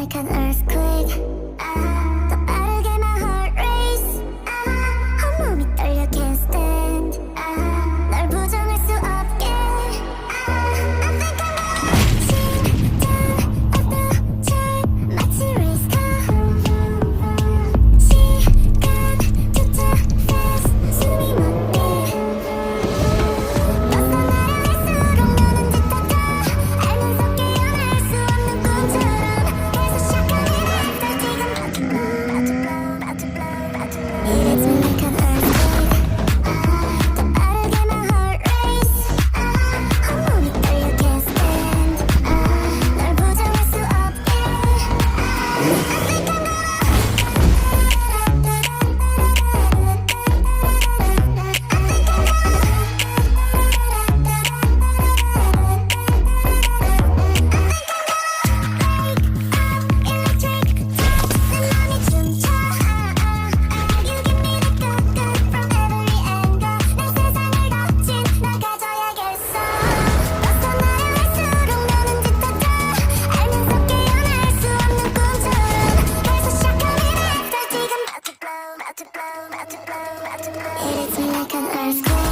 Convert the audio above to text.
like an earthquake. 더 빠르게 my heart race. 온몸이 떨려 can't stand. 널 부정할 수 없게. I think I'm 심장부터 마치 race car. 시간조차 fast 숨이 멎게. 벗어나려 할수록 너는 짙어져. 알면서 깨어날 수 없는 꿈처럼 계속 시작하는 after 지금 about to blow, about to blow, about to blow, about to blow. It hits me like an earthquake. 더 빠르게 my heart race. 온몸이 떨려 can't stand. 널 부정할 수 없게. I think I'm electric. 내 맘이 춤춰. You give me the good from every angle. 내 세상을 덮친 널 가져야겠어. 벗어나려 할수록 너는 짙어져. 알면서 깨어날 수 없는 꿈처럼 계속 시작하는 after 지금 about to blow, about to blow, about to blow, about to blow. It hits me like an earthquake.